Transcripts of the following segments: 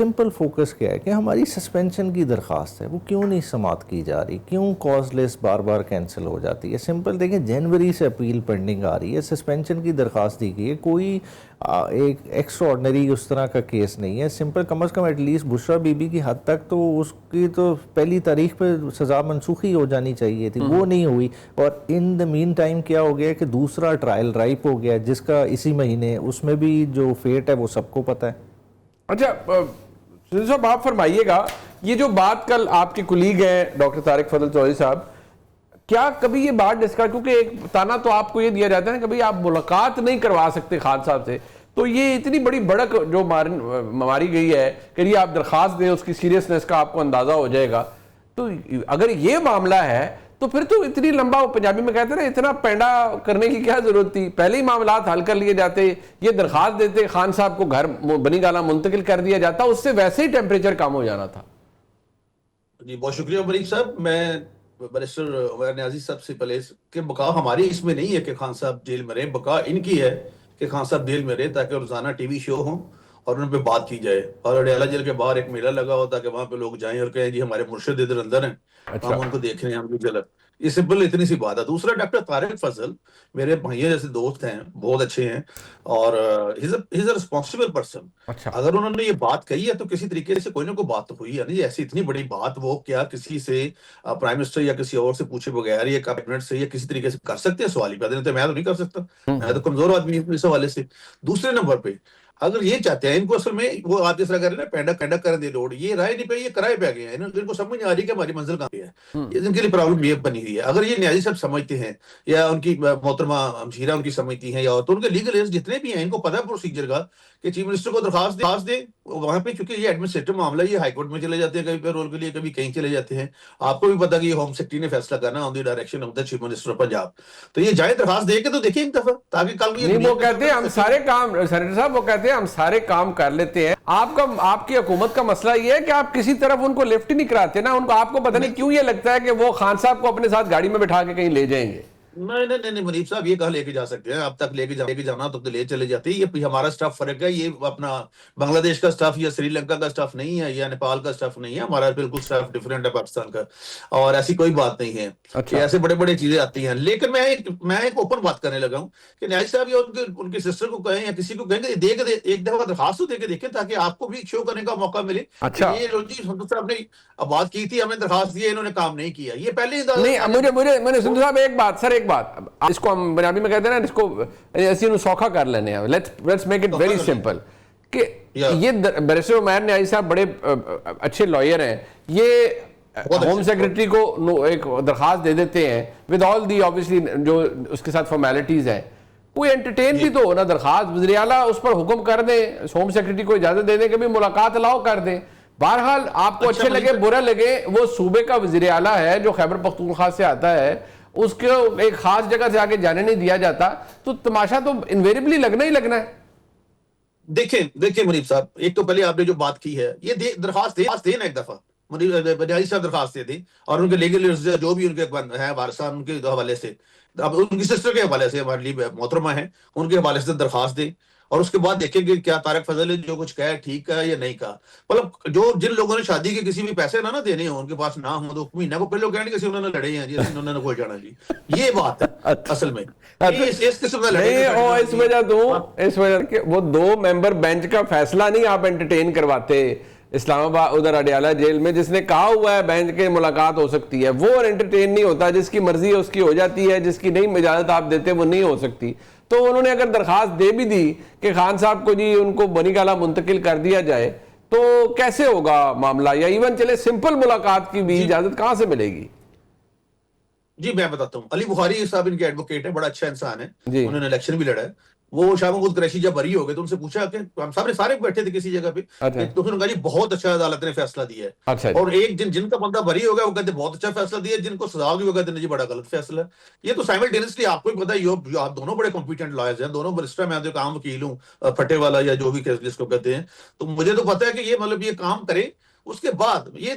Simple focus کیا ہے کہ ہماری سسپینشن کی درخواست ہے وہ کیوں نہیں سماعت کی جا رہی, کیوں کاز لیس بار بار کینسل ہو جاتی ہے. سمپل دیکھیں, جنوری سے اپیل پینڈنگ آ رہی ہے, سسپینشن کی درخواست دی گئی ہے, کوئی ایک ایکسٹرا آرڈنری اس طرح کا کیس نہیں ہے. سمپل کم از کم at least Bushra Bibi کی حد تک تو اس کی تو پہلی تاریخ پہ سزا منسوخی ہو جانی چاہیے تھی, وہ نہیں ہوئی. اور ان دا مین ٹائم کیا ہو گیا کہ دوسرا ٹرائل رائپ ہو گیا جس کا اسی مہینے, اس میں بھی جو فیٹ ہے وہ سب کو پتہ ہے. اچھا صاحب آپ فرمائیے گا, یہ جو بات کل آپ کے کلیگ ہیں ڈاکٹر طارق فضل چودھری صاحب, کیا کبھی یہ بات ڈسکس, کیونکہ ایک تانا تو آپ کو یہ دیا جاتا ہے نا کبھی آپ ملاقات نہیں کروا سکتے خان صاحب سے, تو یہ اتنی بڑی بڑک جو ماری گئی ہے کہ یہ آپ درخواست دیں اس کی سیریسنس کا آپ کو اندازہ ہو جائے گا. تو اگر یہ معاملہ ہے تو پھر تو اتنی لمبا, پنجابی میں کہتے ہیں نا, اتنا پینڈا کرنے کی کیا ضرورت تھی, پہلے ہی معاملات حل کر لیے جاتے, یہ درخواست دیتے, خان صاحب کو گھر بنی گالا منتقل کر دیا جاتا, اس سے ویسے ہی ٹیمپریچر کم ہو جانا تھا. جی بہت شکریہ مریف صاحب. میں بیرسٹر عمیر نیازی صاحب سے پہلے کہ بقا ہماری اس میں نہیں ہے کہ خان صاحب جیل میں رہے, بقا ان کی ہے کہ خان صاحب جیل میں رہے تاکہ روزانہ ٹی وی شو ہوں اور ان پہ بات کی جائے, اور اڈیالہ جیل کے باہر ایک میلہ لگا ہو تاکہ وہاں پہ لوگ جائیں اور کہیں جی ہمارے مرشد ادھر اندر ہیں, ہم ان کو دیکھ رہے ہیں, ہم کی جھلک. یہ سمپل اتنی سی بات ہے. دوسرا, ڈاکٹر طارق فضل میرے بھائی جیسے دوست ہیں, بہت اچھے ہیں, اور ہیز اے ریسپانسبل پرسن. اگر انہوں نے یہ بات کہی ہے تو کسی طریقے سے کوئی نہ کوئی بات تو ہوئی ہے نہیں. ایسی اتنی بڑی بات وہ کیا کسی سے پرائم منسٹر یا کسی اور سے پوچھے بغیر یا کیبنٹ سے یا کسی طریقے سے کر سکتے ہیں سوال ہی پیدا نہیں. میں تو نہیں کر سکتا, میں تو کمزور آدمی ہوں اس حوالے سے. دوسرے نمبر پہ اگر یہ چاہتے ہیں, ان کو اصل میں وہ آپ جس طرح کر رہے ہیں پینڈا کینڈا کر دے روڈ, یہ رائے نہیں پہ, یہ کرائے پہ گئے ہیں, ان کو سمجھ نہیں آ رہی کہ ہماری منزل کہاں پہ ہے. یہ ان کے لیے پرابلم یہ بنی ہوئی ہے. اگر یہ نیازی صاحب سمجھتے ہیں یا ان کی محترمہ ہمشیرہ ان کی سمجھتی ہیں, یا تو ان کے لیگل ایجنٹس جتنے بھی ہیں ان کو پتہ ہے پروسیجر کا کہ چیف منسٹر کو درخواست دیں وہاں پہ, چونکہ یہ ایڈمنسٹریٹو معاملہ, یہ ہائی کورٹ میں چلے جاتے ہیں کبھی پہ رول کے لیے, کبھی کہیں چلے جاتے ہیں. آپ کو بھی پتا کہ یہ ہوم سیکرٹری نے فیصلہ کرنا on the direction of the chief minister of Punjab. تو یہ جائیں درخواست دے کے تو دیکھیں ایک دفعہ, تاکہ کل نہیں, وہ کہتے ہیں ہم سارے کام, سینیٹر صاحب وہ کہتے ہیں ہم سارے کام کر لیتے ہیں. آپ کی حکومت کا مسئلہ یہ ہے کہ آپ کسی طرف ان کو لفٹ نہیں کراتے نا. ان کو, آپ کو پتہ نہیں کیوں یہ لگتا ہے کہ وہ خان صاحب کو اپنے ساتھ گاڑی میں بٹھا کے کہیں لے جائیں گے. نہیں منیب صاحب, یہ کہاں لے کے جا سکتے ہیں, اب تک لے کے جانا تو لے چلے جاتے. یہ ہمارا سٹاف فرق ہے, یہ اپنا بنگلہ دیش کا سٹاف یا سری لنکا کا سٹاف نہیں ہے یا نیپال کا سٹاف نہیں ہے, ہمارا بالکل سٹاف ڈیفرنٹ ہے پاکستان کا, اور ایسی کوئی بات نہیں ہے. ایسے بڑے بڑے چیزیں آتی ہیں. لیکن میں ایک اوپن بات کرنے لگا ہوں کہ نیازی صاحب یا ان کے سسٹر کو کہیں یا کسی کو کہیں کہ ایک دفعہ درخواست تو دے کے دیکھیں تاکہ آپ کو بھی شو کرنے کا موقع ملے. یہ جی صاحب نے بات کی تھی, ہمیں درخواست دی, انہوں نے کام نہیں کیا, یہ پہلے نہیں. مجھے سندر صاحب ایک بات, سر ایک بات, اس کو ہم پنجابی میں کہتے ہیں نا, اس کو ایسی سوکھا کر لینے ہیں, let's make it very simple, کہ یہ بیرسٹر عمیر نیازی صاحب بڑے اچھے لائر ہیں, یہ ہوم سیکرٹری کو ایک درخواست دے دیتے ہیں ود آل دی obviously جو اس کے ساتھ فارمیلٹیز ہیں, کوئی انٹرٹین بھی تو ہونا درخواست, وزیر اعلیٰ اس پر حکم کر دیں, ہوم سیکرٹری کو اجازت دے دیں کہ بھی ملاقات الاؤ کر دیں. بہرحال آپ کو اچھے لگے برا لگے, وہ صوبے کا وزیر اعلیٰ ہے جو خیبر پختونخوا سے آتا ہے, اس کو ایک خاص جگہ سے آگے جانے نہیں دیا جاتا, تو تماشا تو انویریبلی لگنا ہی لگنا ہے. دیکھیں منیب صاحب, ایک تو پہلے آپ نے جو بات کی ہے, یہ درخواست دینا ایک دفعہ, نیازی صاحب درخواست دے دیں, اور ان کے لیگل جو بھی ان کے ہیں وارثان ان کے حوالے سے, اب ان کی سسٹر کے حوالے سے ہمارے لیے محترمہ ہیں, ان کے حوالے سے درخواست دیں, اور اس کے بعد دیکھیں کہ کیا طارق فضل نے جو کچھ کہا ہے ٹھیک ہے یا نہیں کہا. مطلب جن لوگوں نے شادی کے کسی بھی پیسے نہ دینے ہوں, ان کے پاس نہ ہوں, تو مہینہ کو پہلے کہنے کہ انہوں نے لڑے ہیں جی, انہوں نے کوئی جانا جی, یہ بات ہے اصل میں. اس قسم کا لڑے اس وجہ کہ وہ 2 ممبر بینچ کا فیصلہ نہیں آپ انٹرٹین کرواتے اسلام آباد ادھر اڈیالہ جیل میں, جس نے کہا ہوا ہے بینچ کے ملاقات ہو سکتی ہے, وہ انٹرٹین نہیں ہوتا. جس کی مرضی ہے اس کی ہو جاتی ہے, جس کی نہیں اجازت آپ دیتے وہ نہیں ہو سکتی. تو انہوں نے اگر درخواست دے بھی دی کہ خان صاحب کو جی ان کو بنی گالا منتقل کر دیا جائے, تو کیسے ہوگا معاملہ, یا ایون چلے سمپل ملاقات کی بھی اجازت کہاں سے ملے گی؟ جی میں بتاتا ہوں, علی بخاری صاحب ان کے ایڈوکیٹ ہیں, بڑا اچھا انسان ہے, انہوں نے الیکشن بھی لڑا ہے. وہ شاہ محمود قریشی جب بری ہو گئے تو ان سے پوچھا کہ ہم سارے بیٹھے تھے کسی جگہ پہ, تو انہوں نے کہا جی بہت اچھا عدالت نے فیصلہ دیا ہے, اور ایک جن کا بندہ بری ہو گیا وہ کہتے بہت اچھا فیصلہ دیا, جن کو سزا بھی ہو گیا جی بڑا غلط فیصلہ. یہ تو سائملٹینیسلی آپ کو بھی پتا ہے, آپ دونوں بڑے کمپیٹنٹ لائرز ہیں, دونوں برسٹر, میں کام وکیل ہوں, پھٹے والا یا جو بھی جس کو کہتے ہیں, تو مجھے تو پتا ہے کہ یہ مطلب یہ کام کرے اس کے بعد یہ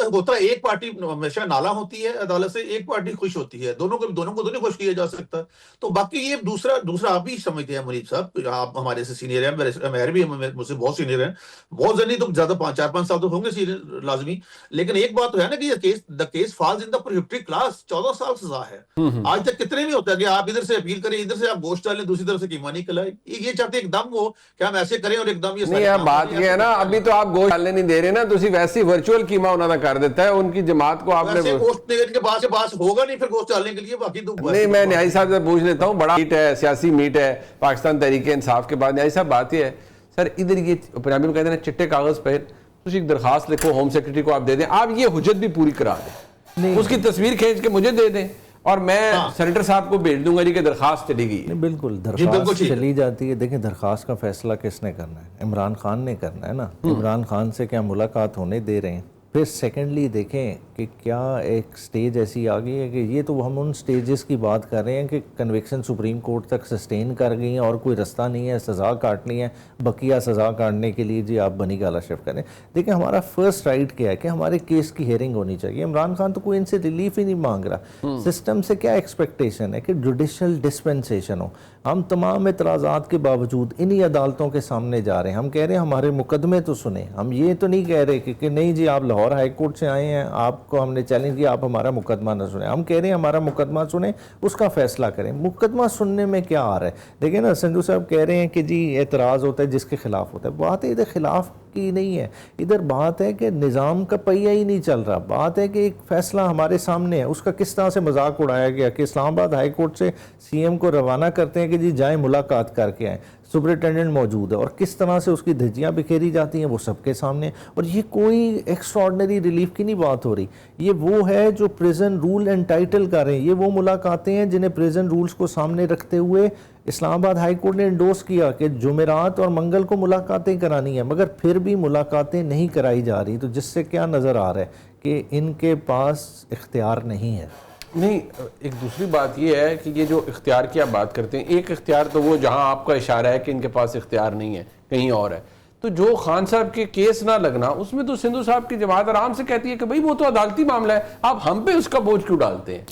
ہوتا ہے ایک پارٹی ہمیشہ نالا ہوتی ہے عدالت سے, ایک پارٹی خوش ہوتی ہے, دونوں کو تو نہیں خوش کیا جا سکتا. تو باقی یہ دوسرا آپ بھی سمجھتے ہیں منیب صاحب, آپ ہمارے سے سینئر ہیں, مہر بھی مجھ سے بہت سینئر ہیں, بہت زیادہ تو زیادہ 4-5 سال تو ہوں گے سینئر لازمی, لیکن ایک بات تو ہے نا کہ the case falls in the prohibitory class, 14 سال سزا ہے. آج تک کتنے بھی ہوتا ہے کہ آپ ادھر سے اپیل کریں, ادھر سے آپ گوشت ڈالیں, دوسری طرف سے قیمہ نہیں کھلائیں. یہ چاہتے ایک دم وہ کہ ہم ایسے کریں اور ایک دم یہ نہیں, بات یہ ہے نا, ابھی تو آپ گوشت ڈالنے نہیں دے رہے نا, تسی ویسی ورچوئل قیمہ انہوں نے کر دیتا ہے ان کی جماعت کو. آپ نے گوشت کے پاس ہوگا نہیں پھر گوشت ڈالنے کے لیے, باقی تو نہیں. میں نیائی صاحب سے پوچھ لیتا ہوں, بڑا میٹ ہے, سیاسی میٹ ہے پاکستان تحریک انصاف کے بعد. نیائی صاحب بات یہ ہے سر, ادھر یہ پنجابی میں کہتے ہیں چٹے کاغذ پر تسی ایک درخواست لکھو, ہوم سیکرٹری کو آپ دے دیں, آپ یہ حجت بھی پوری کرا دیں, اس کی تصویر کھینچ کے مجھے دے دیں اور میں سینیٹر صاحب کو بھیج دوں گا جی کہ درخواست چلی گئی. بالکل درخواست چلی جاتی ہے. دیکھیں درخواست کا فیصلہ کس نے کرنا ہے, عمران خان نے کرنا ہے نا. عمران خان سے کیا ملاقات ہونے دے رہے ہیں. پھر سیکنڈلی دیکھیں کہ کیا ایک سٹیج ایسی آ گئی ہے کہ یہ تو ہم ان سٹیجز کی بات کر رہے ہیں کہ کنوکشن سپریم کورٹ تک سسٹین کر گئی ہیں اور کوئی رستہ نہیں ہے, سزا کاٹنی ہے, بقیہ سزا کاٹنے کے لیے جی آپ بنی گالا شفٹ کریں. دیکھیں ہمارا فرسٹ رائٹ کیا ہے کہ ہمارے کیس کی ہیئرنگ ہونی چاہیے. عمران خان تو کوئی ان سے ریلیف ہی نہیں مانگ رہا. سسٹم سے کیا ایکسپیکٹیشن ہے کہ جوڈیشل ڈسپنسیشن ہو. ہم تمام اعتراضات کے باوجود انہی عدالتوں کے سامنے جا رہے ہیں. ہم کہہ رہے ہیں ہمارے مقدمے تو سنیں. ہم یہ تو نہیں کہہ رہے کہ نہیں جی آپ لاہور ہائی کورٹ سے آئے ہیں, آپ کو ہم نے چیلنج کیا, آپ ہمارا مقدمہ نہ سنیں. ہم کہہ رہے ہیں ہمارا مقدمہ سنیں, اس کا فیصلہ کریں. مقدمہ سننے میں کیا آ رہا ہے. دیکھیں نا, سنجو صاحب کہہ رہے ہیں کہ جی اعتراض ہوتا ہے جس کے خلاف ہوتا ہے. بات ہے ادھر خلاف کی نہیں ہے, ادھر بات ہے کہ نظام کا پہیہ ہی نہیں چل رہا. بات ہے کہ ایک فیصلہ ہمارے سامنے ہے, اس کا کس طرح سے مذاق اڑایا گیا کہ اسلام آباد ہائی کورٹ سے سی ایم کو روانہ کرتے ہیں کہ جی جائیں ملاقات کر کے آئیں, سپرنٹینڈنٹ موجود ہے, اور کس طرح سے اس کی دھجیاں بکھیری جاتی ہیں وہ سب کے سامنے. اور یہ کوئی ایکسٹراڈنری ریلیف کی نہیں بات ہو رہی. یہ وہ ہے جو پریزن رول انٹائٹل کر رہے ہیں. یہ وہ ملاقاتیں ہیں جنہیں پریزن رولز کو سامنے رکھتے ہوئے اسلام آباد ہائی کورٹ نے انڈوس کیا کہ جمعرات اور منگل کو ملاقاتیں کرانی ہیں, مگر پھر بھی ملاقاتیں نہیں کرائی جا رہی. تو جس سے کیا نظر آ رہا ہے کہ ان کے پاس اختیار نہیں ہے. نہیں, ایک دوسری بات یہ ہے کہ یہ جو اختیار کی آپ بات کرتے ہیں, ایک اختیار تو وہ جہاں آپ کا اشارہ ہے کہ ان کے پاس اختیار نہیں ہے, کہیں اور ہے. تو جو خان صاحب کے کیس نہ لگنا, اس میں تو سندھو صاحب کی جماعت آرام سے کہتی ہے کہ بھئی وہ تو عدالتی معاملہ ہے, آپ ہم پہ اس کا بوجھ کیوں ڈالتے ہیں.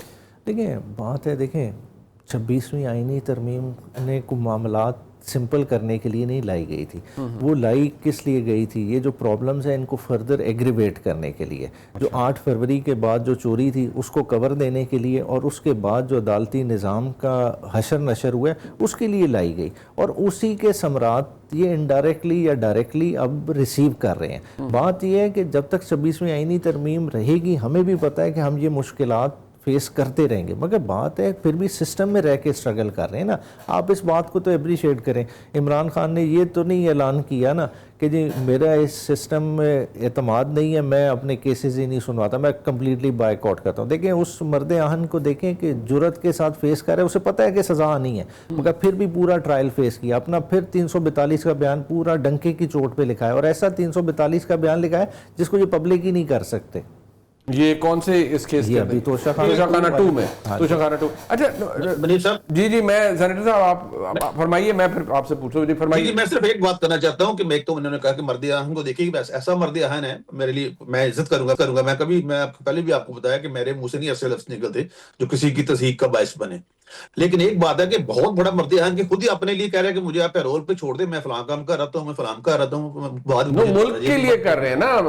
دیکھیں بات ہے, دیکھیں 26ویں آئینی ترمیم نے کو معاملات سمپل کرنے کے لیے نہیں لائی گئی تھی. وہ لائی کس لیے گئی تھی, یہ جو پرابلمز ہیں ان کو فردر ایگریویٹ کرنے کے لیے. جو 8 فروری کے بعد جو چوری تھی اس کو کور دینے کے لیے, اور اس کے بعد جو عدالتی نظام کا حشر نشر ہوا ہے اس کے لیے لائی گئی. اور اسی کے ثمرات یہ انڈائریکٹلی یا ڈائریکٹلی اب ریسیو کر رہے ہیں. بات یہ ہے کہ جب تک 26ویں آئینی ترمیم رہے گی, ہمیں بھی پتہ ہے کہ ہم یہ مشکلات فیس کرتے رہیں گے, مگر بات ہے پھر بھی سسٹم میں رہ کے سٹرگل کر رہے ہیں نا. آپ اس بات کو تو اپریشیٹ کریں. عمران خان نے یہ تو نہیں اعلان کیا نا کہ جی میرا اس سسٹم میں اعتماد نہیں ہے, میں اپنے کیسز ہی نہیں سنواتا, میں کمپلیٹلی بائک آؤٹ کرتا ہوں. دیکھیں اس مرد آہن کو دیکھیں کہ جرت کے ساتھ فیس کر رہے ہیں, اسے پتہ ہے کہ سزا نہیں ہے, مگر پھر بھی پورا ٹرائل فیس کیا اپنا. پھر 342 کا بیان پورا ڈنکے کی چوٹ پہ لکھا ہے, اور ایسا 342 کا بیان لکھا ہے جس کو یہ پبلک ہی نہیں کر سکتے. یہ کون سے اس کیس کے ابھی توشہ خانہ 2 میں, توشہ خانہ 2. اچھا جی میں سینیٹر صاحب آپ فرمائیے, میں پھر آپ سے پوچھوں. جی فرمائیے. میں صرف ایک بات کرنا چاہتا ہوں کہ ایک تو انہوں نے کہا کہ مرد آہن کو دیکھیے, ایسا مرد آہن ہے میرے لیے, میں عزت کروں گا. میں پہلے بھی آپ کو بتایا کہ میرے منہ سے نہیں ایسے لفظ نکلتے جو کسی کی تصحیح کا باعث بنے. لیکن ایک بات ہے کہ بہت بڑا مرد آہن کہ خود ہی اپنے لیے کہہ رہا ہے کہ مجھے آپ پیرول پہ چھوڑ دیں, میں فلاں کام کر رہا ہوں, میں فلاں کر رہا ہوں. ملک کے لیے کر رہے ہیں نا,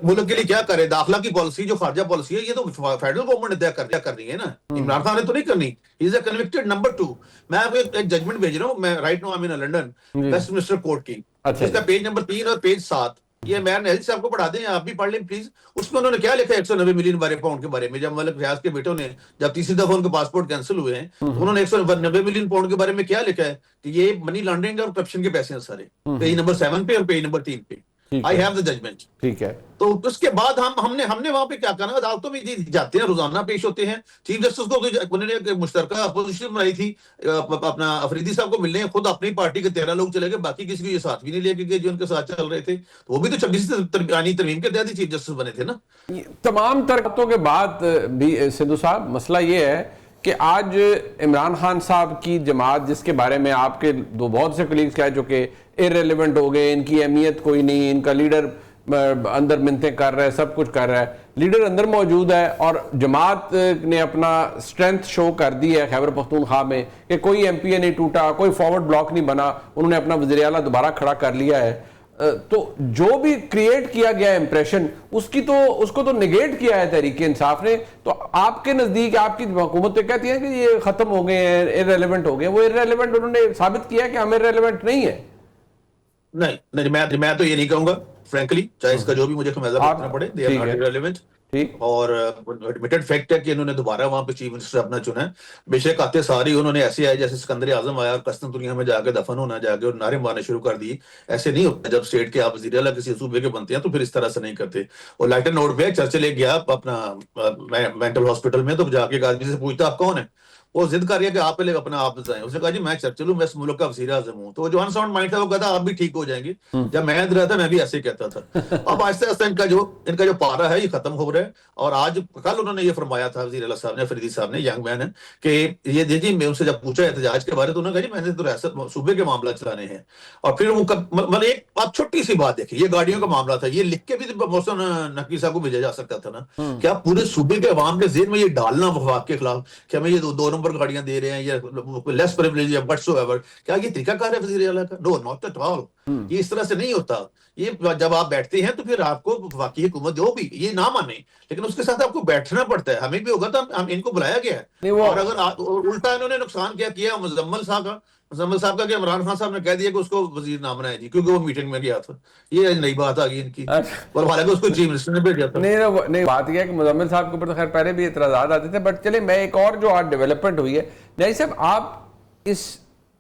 ملک کے لیے کیا کرے, داخلہ کی پالیسی جو خارجہ پالیسی ہے یہ تو فیڈرل گورنمنٹ طے کر رہی ہے نا, عمران خان نے تو نہیں کرنی. ہی از اے کنوکٹڈ نمبر 2. میں آپ کو ایک ججمنٹ بھیج رہا ہوں, میں right now I am in London, Westminster court کی, اس کا پیج نمبر 3 اور پیج 7, یہ میں نیل صاحب کو پڑھا دیں, آپ بھی پڑھ لیں پلیز. اس میں انہوں نے کیا لکھا ہے 190 ملین پاؤنڈ کے بارے میں, جب ملک ریاض کے بیٹوں نے جب تیسری دفعہ ان کے پاسپورٹ کینسل ہوئے ہیں, انہوں نے 190 ملین پاؤنڈ کے بارے میں کیا لکھا ہے کہ یہ منی لانڈرنگ اور کرپشن کے پیسے ہیں سارے, پیج نمبر 7 پہ اور پیج نمبر 3 پہ. I have the judgment. ٹھیک ہے. تو اس کے بعد ہم نے وہاں پہ کیا کرنا, عدالتوں میں جاتے ہیں, روزانہ پیش ہوتے ہیں. چیف جسٹس کو انہوں نے مشترکہ اپوزیشن بنائی تھی, اپنا افریدی صاحب کو ملنے ہیں, خود اپنی پارٹی کے 13 لوگ چلے گئے, باقی کسی کو یہ ساتھ بھی نہیں لے کے گئے جو ان کے ساتھ چل رہے تھے. وہ بھی تو 26 آئینی ترمیم کے تحت چیف جسٹس بنے تھے نا. تمام ترقیوں کے بعد بھی سندھو صاحب مسئلہ یہ ہے کہ آج عمران خان صاحب کی جماعت, جس کے بارے میں آپ کے بہت سے کلیگز کہہ چکے ارریلیونٹ ہو گئے, ان کی اہمیت کوئی نہیں, ان کا لیڈر اندر منتیں کر رہا ہے, سب کچھ کر رہا ہے, لیڈر اندر موجود ہے, اور جماعت نے اپنا سٹرینتھ شو کر دی ہے خیبر پختونخوا میں کہ کوئی ایم پی اے نہیں ٹوٹا, کوئی فارورڈ بلاک نہیں بنا, انہوں نے اپنا وزیر اعلیٰ دوبارہ کھڑا کر لیا ہے. تو جو بھی کریٹ کیا گیا امپریشن اس کو تو نگیٹ کیا ہے تحریک انصاف نے. تو آپ کے نزدیک آپ کی حکومت تو کہتی ہے کہ یہ ختم ہو گئے ہیں, ارریلیونٹ ہو گئے, وہ ارریلیونٹ انہوں نے ثابت کیا ہے کہ ہم ارریلیونٹ نہیں ہے. نہیں, میں تو یہ نہیں کہوں گا فرینکلی, چاہے اس کا جو بھی مجھے خمیازہ بھگتنا پڑے, they are not irrelevant. اور ایڈمیٹڈ فیکٹ ہے کہ انہوں نے دوبارہ وہاں پہ چیف منسٹر اپنا چنا ہے. بے شک آتے ساری انہوں نے ایسے آئے جیسے سکندر اعظم آیا اور کستن دنیا میں جا کے دفن ہونا جا کے اور نعرے مارنے شروع کر دی. ایسے نہیں ہوتا جب اسٹیٹ کے آپ وزیر اعلیٰ کسی صوبے کے بنتے ہیں تو پھر اس طرح سے نہیں کرتے. اور لائٹر نوٹ پہ چرچل ایک گیا اپنا مینٹل ہاسپٹل میں, تو جا کے ایک آدمی سے پوچھتا آپ کون ہیں, وہ ضد کر رہی ہے کہ آپ پہلے اپنا آپ بتائیں. اس نے کہا جی میں چرچل ہوں, میں اس ملک کا وزیر اعظم ہوں. تو جو ان ساؤنڈ مائنڈ تھا وہ کہتا آپ بھی ٹھیک ہو جائیں گے. جب میں ادھر تھا میں بھی ایسے ہی کہتا تھا. اب آہستہ آہستہ ان کا جو پارا ہے یہ ختم ہو رہا ہے. اور آج کل انہوں نے یہ فرمایا تھا وزیر اعلیٰ صاحب نے, فریدی صاحب نے, ینگ مین ہے, کہ یہ جی میں ان سے جب پوچھا احتجاج کے بارے تو انہوں نے کہا جی میں نے تو ریاست صوبے کے معاملہ چلانے ہیں. اور پھر مطلب ایک آپ چھوٹی سی بات دیکھیں, یہ گاڑیوں کا معاملہ تھا, یہ لکھ کے بھی محسن نقوی صاحب کو بھیجا جا سکتا تھا نا. کیا پورے صوبے کے عوام کے ذہن میں یہ ڈالنا وفاق کے خلاف کہ ہمیں یہ 2 نمبر گاڑیاں دے رہے ہیں یا لیس پریویلیج یا وٹس ایور, کیا یہ طریقہ کار ہے وزیر اعلیٰ کا؟ نو, ناٹ ایٹ آل. یہ اس طرح سے نہیں ہوتا. یہ جب آپ بیٹھتے ہیں تو پھر آپ کو وفاقی حکومت جو بھی یہ نہ مانے لیکن اس کے ساتھ آپ کو بیٹھنا پڑتا ہے. ہمیں بھی ہوگا تو ہم ان کو بلایا گیا ہے. اور اگر الٹا انہوں نے نقصان کیا مزمل صاحب کا کہ عمران خان صاحب نے کہہ دیا کہ اس کو وزیر نہ بنایا جی کیونکہ وہ میٹنگ میں گیا تھا. یہ نئی بات آ گئی ان کی, اور حالانکہ اس کو چیف منسٹر نے بھیجا تھا. نہیں, بات یہ ہے کہ مزمل صاحب کے اوپر تو خیر پہلے بھی اعتراضات آتے تھے, بٹ چلے میں ایک اور جو آج ڈیولپمنٹ ہوئی ہے, جیسے صاحب آپ اس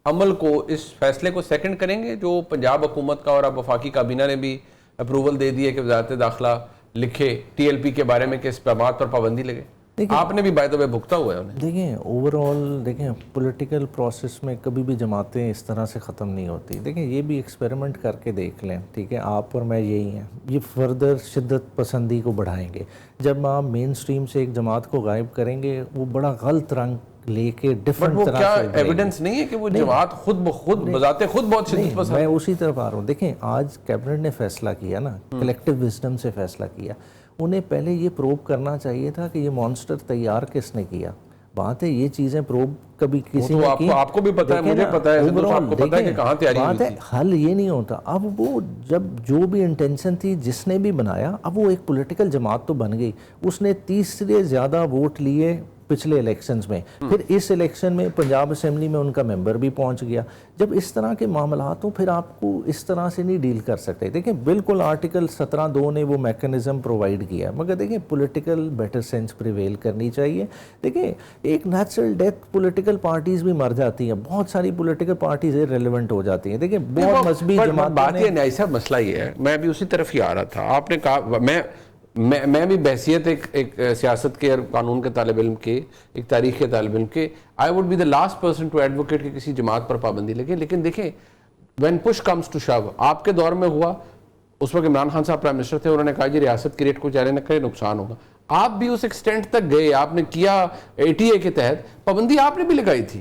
عمل کو, اس فیصلے کو سیکنڈ کریں گے جو پنجاب حکومت کا اور اب وفاقی کابینہ نے بھی اپروول دے دی ہے کہ وزارت داخلہ لکھے ٹی ایل پی کے بارے میں کہ اسپامات پر پابندی لگے؟ آپ نے بھی بائی دا وے بھگتا ہوا ہے انہیں. دیکھیں اوور آل دیکھیں پولیٹیکل پروسیس میں کبھی بھی جماعتیں اس طرح سے ختم نہیں ہوتی. دیکھیں یہ بھی ایکسپیریمنٹ کر کے دیکھ لیں, ٹھیک ہے, آپ اور میں یہی ہیں, یہ فردر شدت پسندی کو بڑھائیں گے. جب آپ مین سٹریم سے ایک جماعت کو غائب کریں گے وہ بڑا غلط رنگ لے کے ڈفرنٹ طرح سے. کیا ایویڈنس نہیں ہے کہ وہ جماعت خود بخود بذات خود بہت شدت پسند؟ میں اسی طرف آ رہا ہوں. دیکھیں آج کیبنٹ نے فیصلہ کیا نا, کلیکٹیو وزڈم سے فیصلہ کیا. انہیں پہلے یہ پروب کرنا چاہیے تھا کہ یہ مانسٹر تیار کس نے کیا. بات ہے یہ چیزیں پروب کبھی کسی نے کی, آپ کو بھی پتہ ہے, مجھے پتہ ہے, آپ کو پتہ ہے کہ کہاں تیاری ہوئی تھی. حل یہ نہیں ہوتا. اب وہ جب جو بھی انٹینشن تھی جس نے بھی بنایا, اب وہ ایک پولیٹیکل جماعت تو بن گئی, اس نے 30 سے زیادہ ووٹ لیے پچھلے الیکشنز میں, پھر اس الیکشن میں پنجاب اسمبلی میں ان کا ممبر بھی پہنچ گیا. جب اس طرح کے معاملات ہوں پھر آپ کو اس طرح سے نہیں ڈیل کر سکتے. دیکھیں بالکل آرٹیکل 17(2) نے وہ میکنزم پرووائڈ کیا ہے, مگر دیکھیں پولیٹیکل بیٹر سینس پریویل کرنی چاہیے. دیکھیں ایک نیچرل ڈیتھ پولیٹیکل پارٹیز بھی مر جاتی ہیں, بہت ساری پولیٹیکل پارٹیز ریلیونٹ ہو جاتی ہیں. دیکھیں بہت مذہبی جماعت, بات یہ نہیں صاحب, مسئلہ یہ ہے, میں بھی اسی طرف ہی آ رہا تھا. آپ نے کہا میں بھی بحثیت ایک سیاست کے اور قانون کے طالب علم کے, ایک تاریخ کے طالب علم کے, I would be the last person to advocate کہ کسی جماعت پر پابندی لگے. لیکن دیکھیں when push comes to shove, آپ کے دور میں ہوا, اس وقت عمران خان صاحب پرائم منسٹر تھے, انہوں نے کہا جی ریاست کی ریٹ کو جاری نہ کرے, نقصان ہوگا. آپ بھی اس ایکسٹینٹ تک گئے, آپ نے کیا, ATA کے تحت پابندی آپ نے بھی لگائی تھی,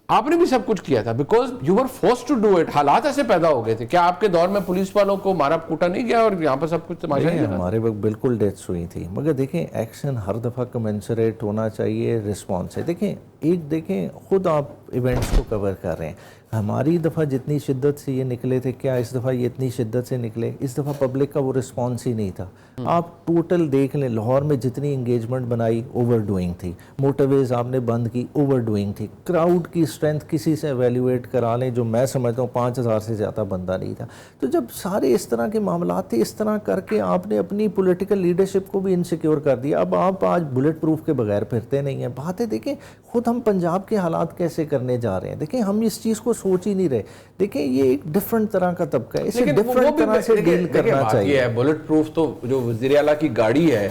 آپ نے بھی سب کچھ کیا تھا, because you were forced to do it. حالات ایسے پیدا ہو گئے تھے. کیا آپ کے دور میں پولیس والوں کو مارا کوٹا نہیں گیا اور یہاں پر سب کچھ تماشا نہیں لگا؟ ہمارے وقت بالکل ڈیتھس ہوئی تھی, مگر دیکھیں ایکشن ہر دفعہ کمنسریٹ ہونا چاہیے رسپانس سے. دیکھیں خود آپ ایونٹس کو کور کر رہے ہیں. ہماری دفعہ جتنی شدت سے یہ نکلے تھے, کیا اس دفعہ یہ اتنی شدت سے نکلے؟ اس دفعہ پبلک کا وہ رسپانس ہی نہیں تھا. آپ ٹوٹل دیکھ لیں, لاہور میں جتنی انگیجمنٹ بنائی اوور ڈوئنگ تھی, موٹر ویز آپ نے بند کی اوور ڈوئنگ تھی. کراؤڈ کی اسٹرینتھ کسی سے ایویلیویٹ کرا لیں, جو میں سمجھتا ہوں 5000 سے زیادہ بندہ نہیں تھا. تو جب سارے اس طرح کے معاملات تھے, اس طرح کر کے آپ نے اپنی پولیٹیکل لیڈرشپ کو بھی انسیکیور کر دیا. اب آپ آج بلٹ پروف کے بغیر پھرتے نہیں ہیں. بات ہے دیکھیں خود ہم پنجاب کے حالات کیسے کرنے جا رہے ہیں. دیکھیں ہم اس چیز کو سوچ ہی نہیں رہے. دیکھیں یہ ایک ڈیفرنٹ طرح کا طبقہ ہے, اسے ڈیفرنٹ طرح سے ڈیل کرنا چاہیے. بلٹ پروف تو جو وزیر اعلیٰ کی گاڑی ہے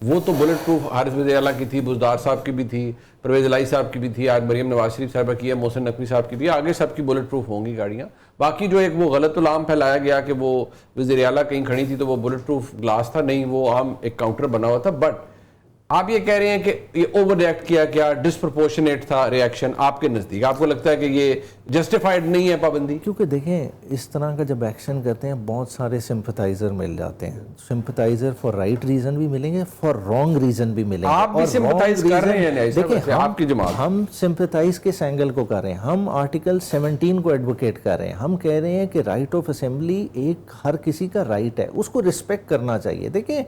وہ تو بلٹ پروف حارث وزیر اعلیٰ کی تھی, بزدار صاحب کی بھی تھی, پرویز الہی صاحب کی بھی تھی, آج مریم نواز شریف صاحبہ کی ہے, محسن نقوی صاحب کی بھی, آگے سب کی بلٹ پروف ہوں گی گاڑیاں. باقی جو ایک وہ غلط الہام پھیلایا گیا کہ وہ وزیر اعلیٰ کہیں کھڑی تھی تو وہ بلٹ پروف گلاس تھا, نہیں, وہ عام ایک کاؤنٹر بنا ہوا تھا. بٹ آپ یہ کہہ رہے ہیں کہ یہ اوور ریئیکٹ کیا گیا, ڈسپرپورشنیٹ تھا ریئیکشن آپ کے نزدیک, آپ کو لگتا ہے کہ یہ جسٹیفائڈ نہیں ہے پابندی؟ کیونکہ دیکھیں اس طرح کا جب ایکشن کرتے ہیں بہت سارے سمپتھائزر مل جاتے ہیں. سمپتھائزر فار رائٹ ریزن بھی ملیں گے, فار رانگ ریزن بھی ملیں گے. آپ بھی sympathize کر رہے ہیں دیکھیں آپ کی جماعت, ہم سمپتھائز کس اینگل کو کر رہے ہیں, ہم آرٹیکل 17 کو ایڈوکیٹ کر رہے ہیں. ہم کہہ رہے ہیں کہ رائٹ آف اسمبلی ایک ہر کسی کا رائٹ ہے, اس کو رسپیکٹ کرنا چاہیے. دیکھیں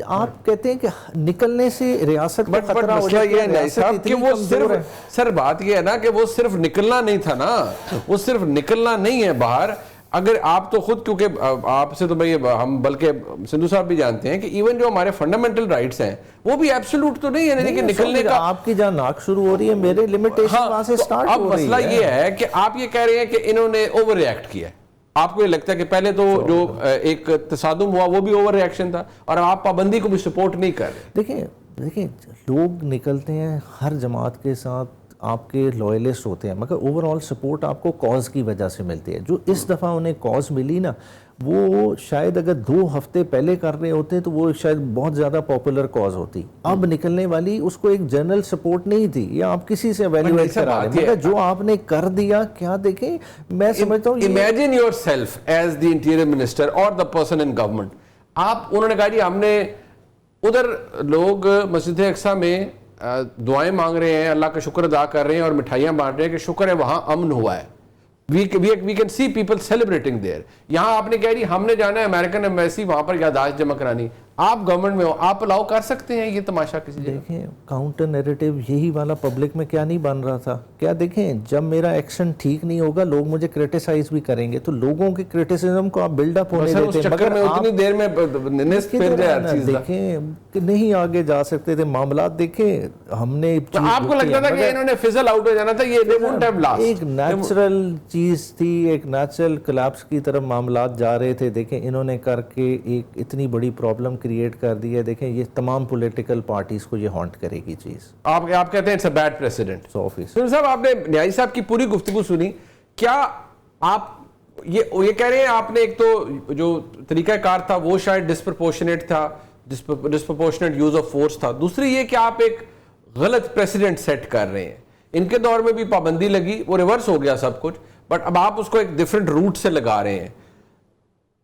آپ کہتے ہیں کہ نکلنے سے ریاست کا خطرہ ہو جائے, یہ نہیں صاحب کہ وہ صرف, سر بات یہ ہے نا کہ وہ صرف نکلنا نہیں تھا نا, وہ صرف نکلنا نہیں ہے باہر. اگر آپ تو خود, کیونکہ آپ سے تو بھائی ہم بلکہ سندھو صاحب بھی جانتے ہیں کہ ایون جو ہمارے فنڈامنٹل رائٹس ہیں وہ بھی ایبسولوٹ تو نہیں ہے, یعنی کہ نکلنے کا آپ کی جہاں ناک شروع ہو رہی ہے, میرے لمیٹیشن وہاں سے سٹارٹ اب ہو رہی ہے. مسئلہ یہ ہے کہ آپ یہ کہہ رہے ہیں کہ انہوں نے اوور ریئیکٹ کیا ہے. آپ کو یہ لگتا ہے کہ پہلے تو جو ایک تصادم ہوا وہ بھی اوور ریئیکشن تھا, اور آپ پابندی کو بھی سپورٹ نہیں کر رہے؟ دیکھیں لوگ نکلتے ہیں ہر جماعت کے ساتھ, آپ کے لوئلسٹ ہوتے ہیں, مگر اوور آل سپورٹ آپ کو کاز کی وجہ سے ملتی ہے. جو اس دفعہ انہیں کاز ملی نا, وہ شاید اگر 2 ہفتے پہلے کر رہے ہوتے تو وہ شاید بہت زیادہ پاپولر کاز ہوتی. اب نکلنے والی اس کو ایک جنرل سپورٹ نہیں تھی, یا آپ کسی سے ایویلیویٹ کرا رہے ہیں, مگر جو آپ نے کر دیا کیا, دیکھیں میں سمجھتا ہوں imagine yourself as the interior minister اور دا پرسن ان گورنمنٹ. انہوں نے کہا جی ہم نے ادھر لوگ مسجد اقصیٰ میں دعائیں مانگ رہے ہیں, اللہ کا شکر ادا کر رہے ہیں اور مٹھائیاں بانٹ رہے ہیں کہ شکر ہے وہاں امن ہوا ہے. we can see people celebrating there. یہاں آپ نے کہہ رہی ہم نے جانا ہے امریکن ایمبیسی, وہاں پر یادداشت جمع کرانی. آپ گورنمنٹ میں ہو, آپ الاؤ کر سکتے ہیں یہ تماشا کسی جگہ؟ دیکھیں کاؤنٹر نیریٹو یہی والا پبلک میں کیا نہیں بن رہا تھا کیا؟ دیکھیں جب میرا ایکشن ٹھیک نہیں ہوگا لوگ مجھے کرٹیسائز بھی کریں گے, تو لوگوں کے کرٹیسزم کو آپ بلڈ اپ ہونے دیتے ہیں, مگر اتنی دیر میں نصف پھر جائے ہر چیز. دیکھیں کہ نہیں آگے جا سکتے تھے معاملات. دیکھیں ہم نے آپ کو لگتا تھا کہ انہوں نے فزل آؤٹ ہو جانا تھا, یہ ایک نیچرل چیز تھی, ایک نیچرل کلیپس کی طرف معاملات جا رہے تھے. دیکھیں انہوں نے کر کے ایک اتنی بڑی پرابلم کریٹ کر دی ہے. دیکھیں یہ تمام پولیٹیکل پارٹیز کو یہ ہانٹ کرے گی چیز. آپ کہتے ہیں اٹس اے بیڈ پریسیڈنٹ. صاحب آپ نے نیازی صاحب کی پوری گفتگو سنی, کیا آپ یہ کہہ رہے ہیں آپ نے ایک تو جو طریقہ کار تھا وہ شاید ڈسپرپورشنیٹ تھا, ڈسپرپورشنیٹ یوز آف فورس تھا. دوسری یہ کہ آپ ایک غلط پریسیڈنٹ سیٹ کر رہے ہیں. ان کے دور میں بھی پابندی لگی, وہ ریورس ہو گیا سب کچھ, بٹ اب آپ اس کو ایک ڈیفرنٹ روٹ سے لگا رہے ہیں,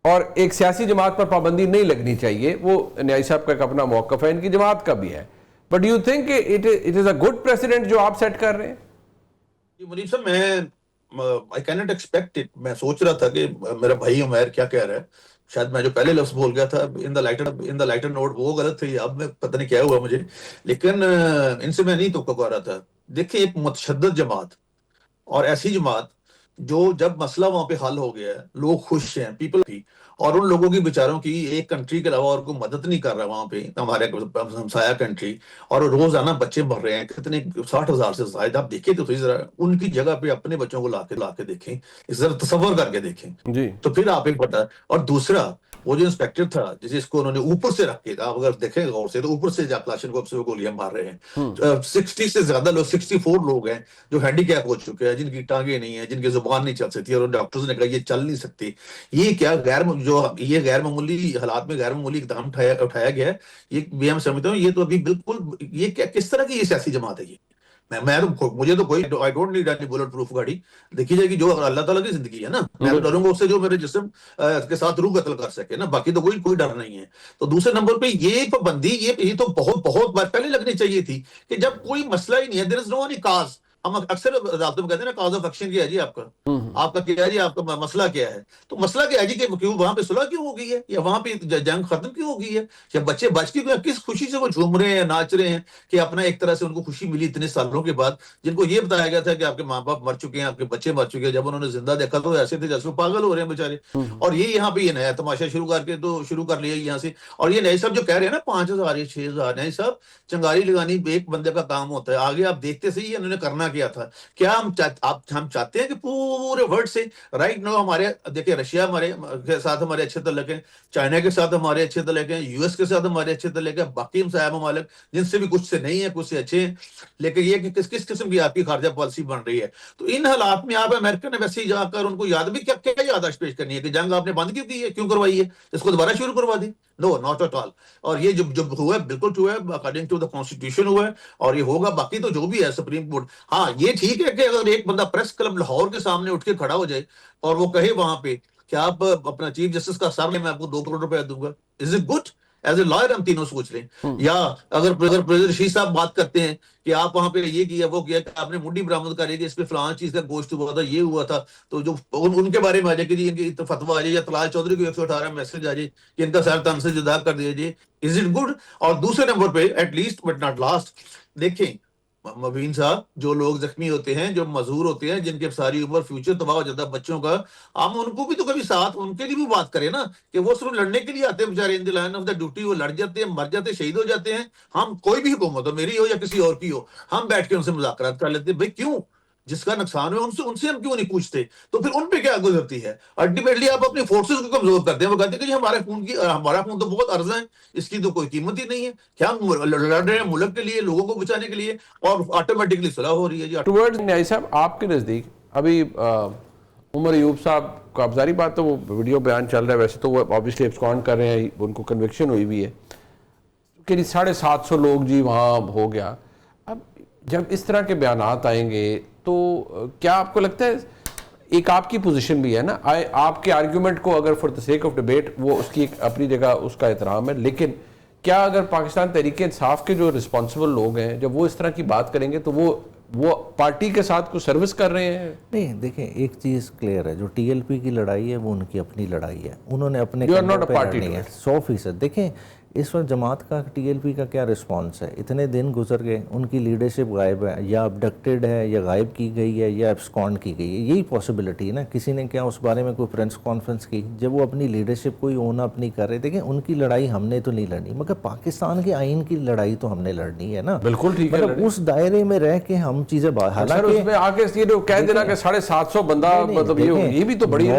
اور ایک سیاسی جماعت پر پابندی نہیں لگنی چاہیے. وہ نیازی صاحب کا ایک اپنا موقف ہے, ان کی جماعت کا بھی ہے, but you think it is a good precedent جو آپ سیٹ کر رہے ہیں؟ منیب صاحب I cannot expect it. میں سوچ رہا تھا کہ میرا بھائی عمیر کیا کہہ رہا ہے, شاید میں جو پہلے لفظ بول گیا تھا ان دا لائٹر نوٹ وہ غلط تھی, اب میں پتہ نہیں کیا ہوا مجھے, لیکن ان سے میں نہیں توقع رہا تھا. دیکھیں ایک متشدد جماعت اور ایسی جماعت جو جب مسئلہ وہاں پہ حل ہو گیا ہے, لوگ خوش ہیں, پیپل کی, اور ان لوگوں کی بیچاروں کی ایک کنٹری کے علاوہ اور کوئی مدد نہیں کر رہا وہاں پہ, ہمارے ہمسایہ کنٹری, اور روزانہ بچے مر رہے ہیں کتنے 60,000 سے زائد. آپ دیکھیں تو ذرا ان کی جگہ پہ اپنے بچوں کو لا کے دیکھیں, ذرا تصور کر کے دیکھیں جی, تو پھر آپ ایک پتا. اور دوسرا وہ جو انسپیکٹر تھا جس کو انہوں نے اوپر سے رکھ کے, آپ اگر دیکھیں غور سے تو اوپر سے جا کلاشن کو گولیاں مار رہے ہیں. 60 سے زیادہ لوگ, 64 لوگ ہیں جو ہینڈی کیپ ہو چکے ہیں, جن کی ٹانگیں نہیں ہیں, جن کی زبان نہیں چل سکتی, اور ڈاکٹرز نے کہا یہ چل نہیں سکتی. یہ کیا غیر معمولی حالات میں غیر معمولی اقدام اٹھایا گیا ہے. یہ ہم سمجھتا ہوں یہ تو ابھی بالکل یہ کیا کس طرح کی یہ سیاسی جماعت ہے. یہ مجھے تو کوئی I don't need any bullet proof گاڑی. دیکھی جائے گی جو اللہ تعالیٰ کی زندگی ہے نا, میں تو ڈروں گا اس سے جو میرے جسم کے ساتھ روح قتل کر سکے نا, باقی تو کوئی ڈر نہیں ہے. تو دوسرے نمبر پہ یہ پابندی یہ تو بہت بار پہلے لگنی چاہیے تھی کہ جب کوئی مسئلہ ہی نہیں ہے, there is no any cause. ہم اکثر رابطے میں کہتے ہیں نا کاز آف ایکشن کیا ہے جی, آپ کا کیا ہے جی, آپ کا مسئلہ کیا ہے. تو مسئلہ کیا ہے جی کہ کیوں وہاں پہ صلح کیوں ہو گئی ہے, یا وہاں پہ جنگ ختم کیوں ہو گئی ہے, یا بچے بچ کے کس خوشی سے وہ جھوم رہے ہیں, ناچ رہے ہیں, کہ اپنا ایک طرح سے ان کو خوشی ملی اتنے سالوں کے بعد, جن کو یہ بتایا گیا تھا کہ آپ کے ماں باپ مر چکے ہیں, آپ کے بچے مر چکے ہیں. جب انہوں نے زندہ دیکھا تو ایسے تھے جیسے وہ پاگل ہو رہے ہیں بیچارے. اور یہ یہاں پہ یہ نیا تماشا شروع کر لیا یہاں سے. اور یہ نئے صاحب جو کہہ رہے ہیں نا 5,000 یا 6,000, نئے صاحب چنگاری لگانی ایک بندے کا کام ہوتا ہے. آگے آپ دیکھتے سے ہی انہوں نے کرنا کیا تھا. کیا ہم چاہتے ہیں کہ پورے ورلڈ سے رائٹ نو ہمارے دیکھیں رشیا ہمارے کے ساتھ ہمارے اچھے تعلق ہیں, چائنا کے ساتھ ہمارے اچھے تعلق ہیں, یو ایس کے ساتھ ہمارے اچھے تعلق ہیں, باقی ہمسایہ ممالک جن سے بھی کچھ سے نہیں ہے کچھ سے اچھے ہیں, لیکن یہ کہ کس قسم کی آپ کی خارجہ پالیسی بن رہی ہے. تو ان حالات میں آپ امریکن ایمبیسی جا کر ان کو یاد بھی کیا یادداشت پیش کرنی ہے کہ جنگ آپ نے بند کیوں کی ہے, کیوں کروائی ہے, اس کو دوبارہ شروع کروا دی. نو ناٹ ایٹ آل. اور یہ جب ہوا ہے بالکل ٹرو ہے, اکارڈنگ ٹو دا کانسٹیٹیوشن ہوا ہے, اور یہ ہوگا. باقی تو جو بھی ہے سپریم کورٹ, ہاں یہ ٹھیک ہے کہ اگر ایک بندہ پریس کلب لاہور کے سامنے اٹھ کے کھڑا ہو جائے اور وہ کہے وہاں پہ کہ آپ اپنا چیف جسٹس کا سامنے میں آپ کو 2 کروڑ روپے دوں گا, is it good? As a lawyer ہم تینوں سوچ لیں. یا اگر پریزیڈنٹ رشید صاحب بات کرتے ہیں کہ آپ وہاں پہ یہ کیا وہ کیا, کہ آپ نے منڈی برآمد کرے گی, اس پہ فلاں چیز کا گوشت ہوا تھا, یہ ہوا تھا, تو جو ان کے بارے میں آ جائے کہ ان کی فتویٰ آ جائے, یا طلال چودھری کو 118 میسج آ جائے کہ ان کا سر تن سے جدا کر دیا جائے, از اٹ گڈ؟ اور دوسرے نمبر پہ at least but not last, دیکھیں مبین صاحب, جو لوگ زخمی ہوتے ہیں, جو مزدور ہوتے ہیں, جن کے ساری عمر فیوچر تباہ ہو جاتا ہے بچوں کا, ہم ان کو بھی تو کبھی ساتھ ان کے لیے بھی بات کریں نا, کہ وہ صرف لڑنے کے لیے آتے ہیں بیچارے, ان دی لائن آف دا ڈیوٹی وہ لڑ جاتے ہیں, مر جاتے ہیں, شہید ہو جاتے ہیں. ہم کوئی بھی حکومت ہو, میری ہو یا کسی اور کی ہو, ہم بیٹھ کے ان سے مذاکرات کر لیتے ہیں. بھائی کیوں؟ جس کا نقصان ہو ان سے ہم کیوں نہیں پوچھتے؟ تو پھر ان پہ کیا گزرتی ہے؟ الٹیمیٹلی آپ اپنی فورسز کو کمزور کرتے ہیں. وہ کہتے ہیں کہ ہمارا خون تو بہت ارزاں ہے, اس کی تو کوئی قیمت ہی نہیں ہے, کیا ہم لڑ رہے ہیں ملک کے لیے, لوگوں کو بچانے کے لیے, اور آٹومیٹکلی صلاح ہو رہی ہے. جی ٹورڈز نیائی صاحب, آپ کے نزدیک ابھی عمر ایوب صاحب کو, اب ظاہری بات تو وہ ویڈیو بیان چل رہا ہے, ویسے تو وہ آبویسلی ابسکانڈ کر رہے ہیں, ان کو کنوکشن ہوئی بھی ہے کہ 750 لوگ جی وہاں ہو گیا. اب جب اس طرح کے بیانات آئیں گے تو کیا آپ کو لگتا ہے, ایک آپ کی پوزیشن بھی ہے نا, آپ کے آرگیومنٹ کو اگر for the sake of debate, وہ اس کی ایک اپنی جگہ اس کا احترام ہے, لیکن کیا اگر پاکستان تحریک انصاف کے جو رسپانسبل لوگ ہیں جب وہ اس طرح کی بات کریں گے تو وہ پارٹی کے ساتھ کوئی سروس کر رہے ہیں؟ نہیں دیکھیں, ایک چیز کلیئر ہے, جو ٹی ایل پی کی لڑائی ہے وہ ان کی اپنی لڑائی ہے, انہوں نے اپنے 100%. دیکھیں اس وقت جماعت کا, ٹی ایل پی کا کیا رسپانس ہے؟ اتنے دن گزر گئے, ان کی لیڈرشپ غائب ہے, یا ابڈکٹیڈ ہے, یا غائب کی گئی ہے, یا ایبسکانڈ کی گئی ہے. یہی پاسبلٹی ہے نا. کسی نے کیا اس بارے میں کوئی پریس کانفرنس کی جب وہ اپنی لیڈرشپ کوئی اون اپ نہیں کر رہے؟ دیکھیں ان کی لڑائی ہم نے تو نہیں لڑنی, مگر پاکستان کے آئین کی لڑائی تو ہم نے لڑنی ہے نا. بالکل ٹھیک ہے, مطلب اس دائرے میں رہ کے ہم چیزیں اس میں آگے یہ جو کہہ دینا کہ 750 بندہ, مطلب یہ بھی تو بڑی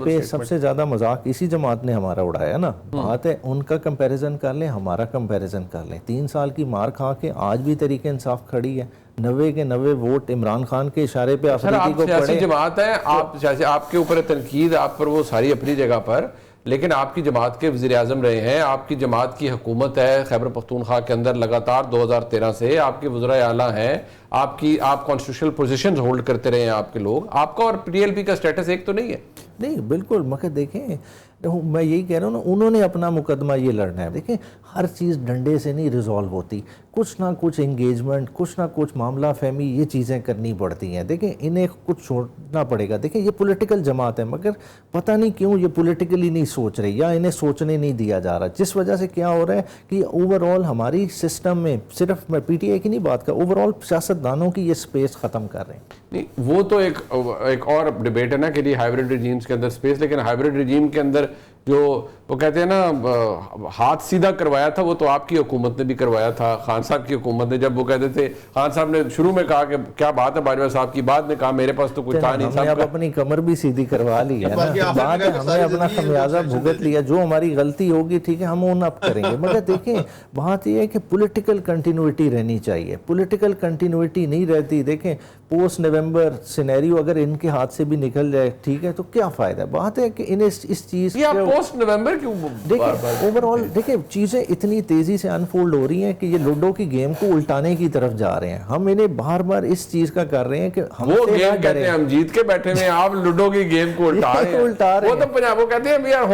پہ سب سے زیادہ مذاق اسی جماعت نے ہمارا اڑایا نا. بات ہے ان کا کمپیریزن کر لیں, ہمارا کمپیریزن کر لیں. 3 سال کی مار کھا کے آج بھی تحریک انصاف کھڑی ہے. 90 کے 90 ووٹ عمران خان کے اشارے پہ افریدی کو پڑے. سیاسی جماعت ہے, آپ کے اوپر تنقید, آپ پر وہ ساری اپنی جگہ پر, لیکن آپ کی جماعت کے وزیر اعظم رہے ہیں, آپ کی جماعت کی حکومت ہے خیبر پختونخوا کے اندر لگاتار 2013 سے, آپ کے وزراء اعلیٰ ہیں, آپ کانسٹیٹیوشنل پوزیشنز ہولڈ کرتے رہے ہیں آپ کے لوگ. آپ کا اور ٹی ایل پی کا سٹیٹس ایک تو نہیں ہے. نہیں بالکل, مگر دیکھیں میں یہی کہہ رہا ہوں نا, انہوں نے اپنا مقدمہ یہ لڑنا ہے. دیکھیں ہر چیز ڈنڈے سے نہیں ریزالو ہوتی, کچھ نہ کچھ انگیجمنٹ, کچھ نہ کچھ معاملہ فہمی, یہ چیزیں کرنی پڑتی ہیں. دیکھیں انہیں کچھ چھوڑنا پڑے گا. دیکھیں یہ پولیٹیکل جماعت ہے, مگر پتہ نہیں کیوں یہ پولیٹیکلی نہیں سوچ رہی, یا انہیں سوچنے نہیں دیا جا رہا, جس وجہ سے کیا ہو رہا ہے کہ اوور آل ہماری سسٹم میں, صرف میں پی ٹی آئی کی نہیں بات کر, اوور آل سیاستدانوں کی یہ سپیس ختم کر رہے ہیں. نہیں وہ تو ایک اور ڈیبیٹ ہے نا کہ ہائیبریڈ ریجیمز کے اندر سپیس, لیکن ہائیبریڈ ریجیم کے اندر جو وہ کہتے ہیں نا ہاتھ سیدھا کروایا تھا وہ تو آپ کی حکومت نے بھی کروایا تھا, خان صاحب کی حکومت نے. جب وہ کہتے تھے, خان صاحب نے شروع میں کہا کہ کیا بات ہے باجوہ صاحب کی, بعد نے کہا میرے پاس تو کچھ تھا نہیں. ہم نے اب اپنی کمر بھی سیدھی کروا لی ہے نا, بعد ہم نے اپنا خمیازہ بھگت لیا, جو ہماری غلطی ہوگی ٹھیک ہے ہم اون اپ کریں گے. مگر دیکھیں بات یہ ہے کہ پولیٹیکل کنٹینیوٹی رہنی چاہیے. پولیٹیکل کنٹینیوٹی نہیں رہتی. دیکھیں پوسٹ نومبر سینیریو اگر ان کے ہاتھ سے بھی نکل جائے ٹھیک ہے تو کیا فائدہ ہے. بات ہے کہ انہیں اس چیز پوسٹ نومبر کیوں, دیکھیں اوور آل دیکھیں چیزیں اتنی تیزی سے انفولڈ ہو رہی ہیں کہ یہ لوڈو کی گیم کو الٹانے کی طرف جا رہے ہیں. ہم انہیں بار بار اس چیز کا کر رہے ہیں کہ وہ گیم کہتے ہیں ہم جیت کے بیٹھے ہوئے ہیں, آپ لوڈو کی گیم کو الٹا رہے ہیں. وہ تو پنجاب وہ کہتے ہیں وی آر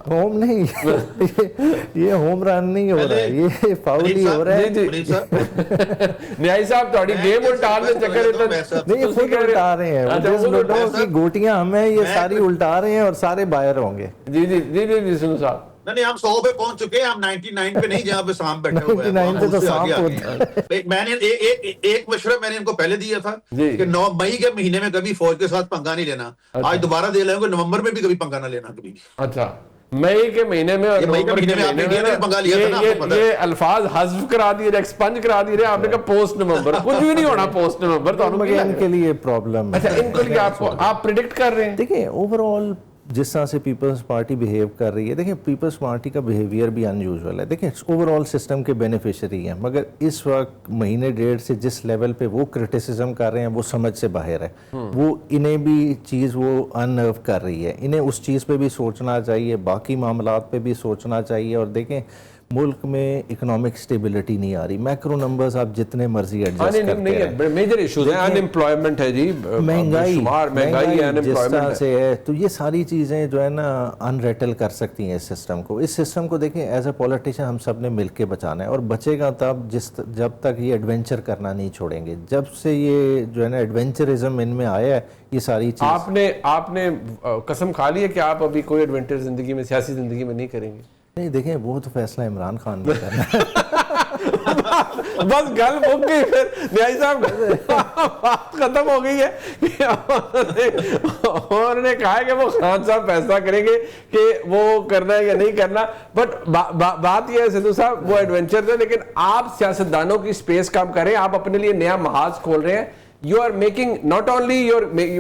ہوم نہیں, یہ ہوم رن نہیں ہو رہا ہے, یہ فاؤل ہی ہو رہا ہے. نیائی صاحب تھوڑی گیم الٹان دے چکر نہیں, خود الٹا رہے ہیں. جس لوڈو کی گوٹیاں ہمیں یہ ساری الٹا رہے ہیں اور سارے باہر ہوں گے. جی جی جی جی سنو صاحب, نہیں ہم 100 پہ پہنچ چکے ہیں, ہم 99 پہ نہیں جہاں پہ سام بیٹھے ہوئے ہیں. 99 پہ تو سام ہوتا ہے. میں نے ایک مشورہ میں نے ان کو پہلے دیا تھا کہ 9 مئی کے مہینے میں کبھی فوج کے ساتھ پنگا نہیں لینا. آج دوبارہ دے لیں گے, نومبر میں بھی کبھی پنگا نہ لینا کبھی. اچھا مئی کے مہینے میں اور نومبر کے مہینے میں یہ الفاظ حذف کرا دیے, ایکسپنج کرا دیے. آپ نے کہا پوسٹ نومبر, کچھ بھی نہیں ہونا پوسٹ نومبر. تو ان کے لیے پرابلم ہے. اچھا ان کے لیے آپ پریڈکٹ کر رہے ہیں. دیکھیں اوور آل جس طرح سے پیپلز پارٹی بیہیو کر رہی ہے، دیکھیں پیپلز پارٹی کا بیہیویئر بھی ان یوزول ہے، دیکھیں اوور آل سسٹم کے بینیفیشری ہیں، مگر اس وقت مہینے ڈیڑھ سے جس لیول پہ وہ کرٹیسزم کر رہے ہیں وہ سمجھ سے باہر ہے، وہ انہیں بھی چیز وہ اننرو کر رہی ہے، انہیں اس چیز پہ بھی سوچنا چاہیے، باقی معاملات پہ بھی سوچنا چاہیے. اور دیکھیں ملک میں اکنامک سٹیبلٹی نہیں آ رہی، میکرو نمبرز آپ جتنے مرضی ایڈجسٹ کرتے ہیں، میجر ایشوز ہیں، ان امپلائمنٹ ہے جی، مہنگائی ہے، جس طرح سے ہے، تو یہ ساری چیزیں جو ہے نا انریٹل کر سکتی ہیں اس سسٹم کو. اس سسٹم کو دیکھیں ایز اے پولیٹیشین ہم سب نے مل کے بچانا ہے، اور بچے گا تب جب تک یہ ایڈونچر کرنا نہیں چھوڑیں گے. جب سے یہ جو ہے نا ایڈونچرزم ان میں آیا ہے یہ ساری چیز. آپ نے قسم کھا لی ہے کہ آپ ابھی کوئی ایڈونچر زندگی میں، سیاسی زندگی میں نہیں کریں گے؟ نہیں دیکھیں وہ تو فیصلہ عمران خان نے کرنا ہے. بس گل مک گئی، پھر نیائی صاحب بات ختم ہو گئی ہے. انہوں نے کہا ہے کہ وہ خان صاحب فیصلہ کریں گے کہ وہ کرنا ہے یا نہیں کرنا. بٹ بات یہ ہے سندھو صاحب، وہ ایڈونچر تھے، لیکن آپ سیاستدانوں کی سپیس کام کر رہے ہیں، آپ اپنے لیے نیا محاذ کھول رہے ہیں. You are making not only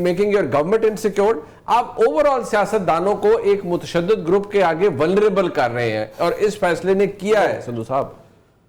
making your government insecure, آپ اوور آل سیاستدانوں کو ایک متشدد گروپ کے آگے ولنریبل کر رہے ہیں، اور اس فیصلے نے کیا ہے سندھو صاحب.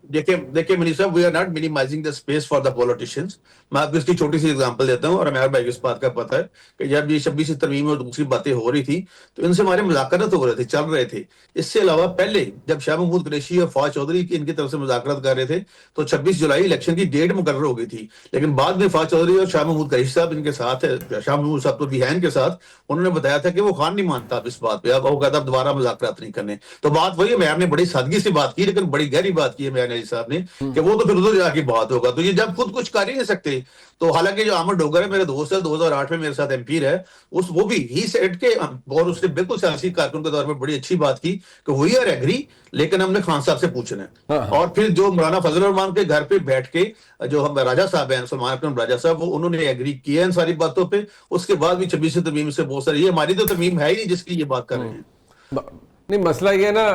دیکھیں منی صاحب، we are not minimizing the space for the politicians. میں آپ کو اس کی چھوٹی سی اگزامپل دیتا ہوں، اور ہمارے بھائی کو اس بات کا پتہ ہے کہ جب یہ 26 ترمیم اور دوسری باتیں ہو رہی تھی تو ان سے ہمارے مذاکرات ہو رہے تھے، چل رہے تھے. اس سے علاوہ پہلے جب شاہ محمود قریشی اور فواز چودھری کی ان کی طرف سے مذاکرات کر رہے تھے تو 26 جولائی الیکشن کی ڈیٹ مقرر ہو گئی تھی، لیکن بعد میں فواز چودھری اور شاہ محمود قریشی صاحب ان کے ساتھ ہے، شاہ محمود صاحب تو بھی ہیں ان کے ساتھ، انہوں نے بتایا تھا کہ وہ خان نہیں مانتا اب اس بات پہ، اب وہ کہتا اب دوبارہ مذاکرات نہیں کرنے. تو بات وہی ہے، میئر نے بڑی سادگی سے بات کی لیکن بڑی گہری بات کی ہے میئر علی صاحب نے کہ وہ تو پھر ادھر جا کے بات ہوگا. تو یہ جب خود کچھ کر ہی نہیں سکتے تو حالانکہ جو احمد ڈوگر ہے میرے دوست ہے، 2008 میں میرے ساتھ MP ہے، وہ بھی ہی سیٹ کے، اور اس نے بالکل سیاسی کارکن کے طور پہ بڑی اچھی بات کی کہ وی آر ایگری لیکن ہم نے خان صاحب سے پوچھنا ہے. اور پھر جو مولانا فضل الرحمان کے گھر پہ بیٹھ کے جو ہم راجہ صاحب ہیں، سلمان اکرم راجہ صاحب، وہ انہوں نے ایگری کیا ان ساری باتوں پہ. اس کے بعد بھی 26 ترمیم سے بہت ساری، یہ ہماری تو ترمیم ہے ہی نہیں جس کی یہ بات کر رہے ہیں. نہیں مسئلہ یہ ہے نا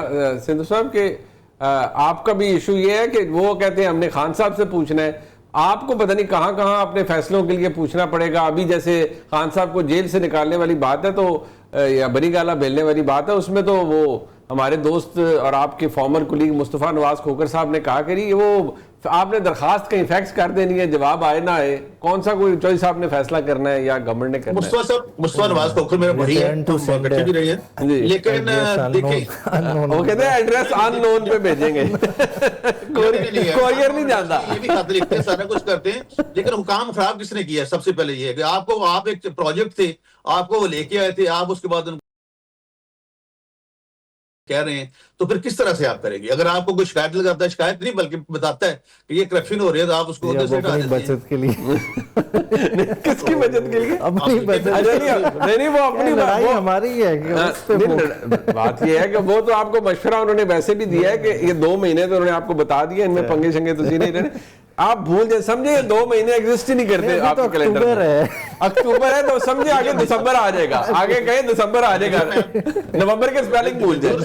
سندھو صاحب کہ آپ کا بھی ایشو یہ ہے کہ وہ کہتے ہیں ہم نے خان صاحب سے پوچھنا ہے، آپ کو پتہ نہیں کہاں کہاں اپنے فیصلوں کے لیے پوچھنا پڑے گا. ابھی جیسے خان صاحب کو جیل سے نکالنے والی بات ہے تو یا بری گالہ بھیجنے والی بات ہے، اس میں تو وہ ہمارے دوست اور آپ کے فارمر کولیگ مصطفیٰ نواز کھوکر صاحب نے کہا کہ وہ آپ نے درخواست کہیں فیکس کر دینی ہے، جواب آئے نہ آئے، کون سا کوئی چوائس صاحب نے فیصلہ کرنا ہے یا گورنمنٹ نے کرنا ہے. مصطفیٰ نواز کھوکر میرا بھائی ہے، اکٹھے بھی رہے ہیں، لیکن دیکھیں وہ کہتے ہیں ایڈریس ان نون پہ بھیجیں گے، کوریئر نہیں جانتا. یہ بھی خط لکھتے ہیں، سارا کچھ کرتے ہیں، لیکن حکام خراب کس نے کیا ہے؟ سب سے پہلے یہ ہے کہ آپ ایک پروجیکٹ تھے، آپ کو وہ لے کے آئے تھے، آپ اس کے بعد ان کہہ رہے ہیں تو پھر کس طرح سے آپ کریں گے؟ اگر آپ کو کوئی شکایت لگاتا ہے، شکایت نہیں بلکہ بتاتا ہے کہ یہ کرپشن ہو رہی ہے تو آپ اس کو اپنی بچت کے لیے کس کی بچت کے لیے؟ اپنی بچت. نہیں وہ اپنی لڑائی ہماری ہے. بات یہ ہے کہ وہ تو آپ کو مشورہ انہوں نے ویسے بھی دیا ہے کہ یہ 2 مہینے تو انہوں نے آپ کو بتا دیا، ان میں پنگے شنگے تو نہیں رہنے، آپ بھول جائیں، سمجھے یہ 2 مہینے ایگزسٹ ہی نہیں کرتے آپ کے کیلنڈر میں. اکتوبر ہے تو سمجھے آگے دسمبر آ جائے گا، آگے کہیں دسمبر آ جائے گا، نومبر کے سپیلنگ بھول جائیں.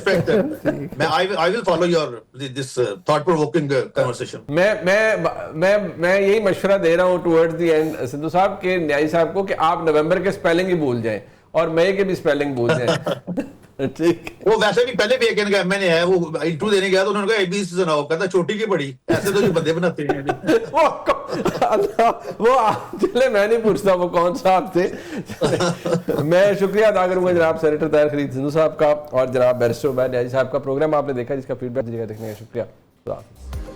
I will follow your this thought provoking conversation. میں یہی مشورہ دے رہا ہوں ٹورڈ دی اینڈ سندھو صاحب کے نیائی صاحب کو کہ آپ نومبر کے سپیلنگ ہی بھول جائیں اور مئی کے بھی سپیلنگ بھول جائیں. ٹھیک، وہ ویسے بھی پہلے بھی ایک کا میں نے ہے، وہ انٹرو دینے گیا تو انہوں نے کہا ABC سناؤ، کہتا چھوٹی کی بڑی، ایسے تو جو بندے بناتے ہیں. وہ چلے میں نہیں پوچھتا وہ کون سا آپ تھے. میں شکریہ ادا کروں گا جناب سینیٹر طاہر خلیل سندھو صاحب کا اور جناب بیرسٹر عبید نیازی صاحب کا. پروگرام آپ نے دیکھا جس کا فیڈ بیک دیکھنے کا شکریہ.